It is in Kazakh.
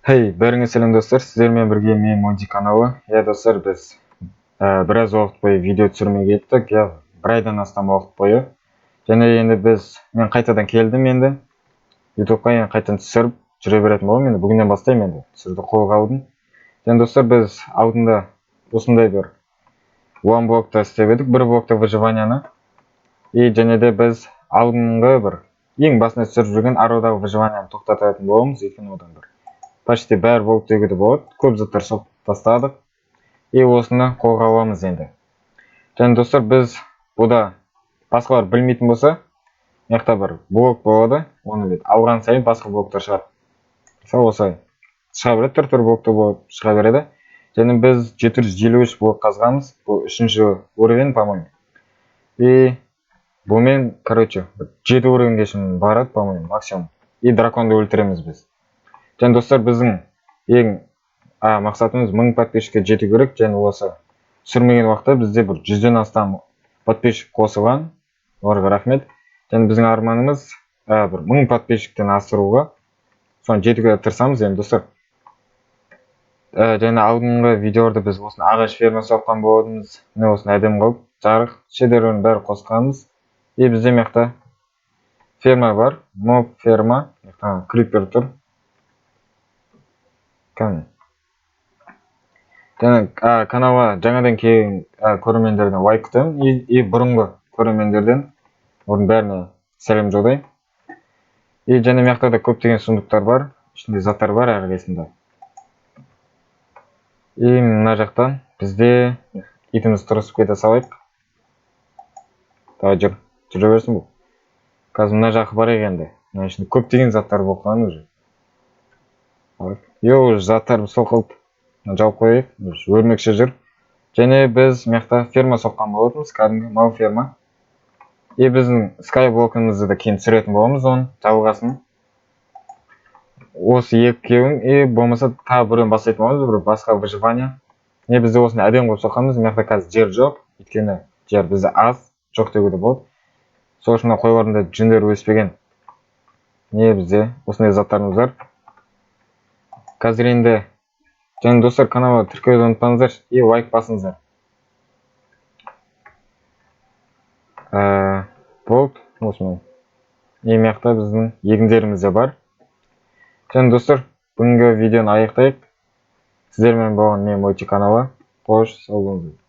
Hey, бәріңе сәлем достар, сіздермен бірге мен Монти каналы. Достар, біз біраз уақыт бойы видео түсірмей кеттік, бір айдан астам уақыт бойы. Және енді мен қайтадан келдім енді. ютубқа енді қайтадан түсіріп жүре беретін боламын. Енді бүгіннен бастаймын енді түсіруді қолға алдым. Және достар, біз алдында осындай бір one блокта істеп едік, бір блокта выживанияны. Және де біз алдыңғы бір ең басында түсіріп жүрген арудағы выживанияны тоқтататын боламыз, өйткені одан бір почти бәрі болып дегенде болады. Көп заттар соғып тастадық. Осыны қолға аламыз енді. Және достар, біз бұда басқалар білмейтін болса, мына бір блок болады. Оны алған сайын басқа блоктар шығады. Мысалы осылай шыға береді, түр блокта болып шыға береді. Және біз 753 блок қазғанбыз. Бұл 3-ші уровень, по-моему. Бұмен, 7 уровеньге шейін барады, по-моему, максимум. Драконды өлтіреміз біз. Және достар, біздің ең мақсатымыз 1000 подписчикке жету керек. Және осы түсірмеген уақытта бізде бір 100-ден астам подписчик қосылған. Оларға рахмет. Және біздің арманымыз бір 1000 подписчиктен асыруға. Соны жетуге тырысамыз енді достар. Және алдыңғы видеоларда біз осыны ағаш ферма соққан болатынбыз. Міне осыны әдемі қылып, жарық, шедеврін бәрі қосқанбыз. Бізде мына ферма бар, моб ферма, крипер тұр. Каналға жаңадан келген көрермендерден лайк күтемін. Бұрынғы көрермендерден оның бәріне сәлем жолдаймын. Және мына да көптеген сундуктар бар, ішінде заттар бар әрқайсысында. Мына жақтан бізде итіміз тұрысып кете салайық. Жүре берсін бұл. Қазір мына жағы бар екенде. Мына ішінде көптеген заттар болған уже. Заттар соқылып жауып қойып, өлмекші жүр. Және біз мына ферма соққан болатынбыз, кәдімгі мал ферма. Біздің скайблокымызды да кейін түсіретін боламыз, оның жалғасын. Осы екеуін, болмаса тағы біреуін бастайтын боламыз, бір басқа выживания. Бізде осыны әдемі қылып соққанбыз, мына қазір жер жоқ, өйткені жер бізде аз, жоқ деуге де болады. Сол үшін қойларында жүндер өспеген. Бізде осындай заттарымыз бар. Қазір енді, және достар, каналға тіркелуді ұмытпаңыздар, лайк басыңыздар. Болды, осымен. Мына біздің егіндеріміз де бар. Және достар, бүгінгі видеоны аяқтайық. Сіздермен болған мен Монти каналы. Қош, сау болыңыздар.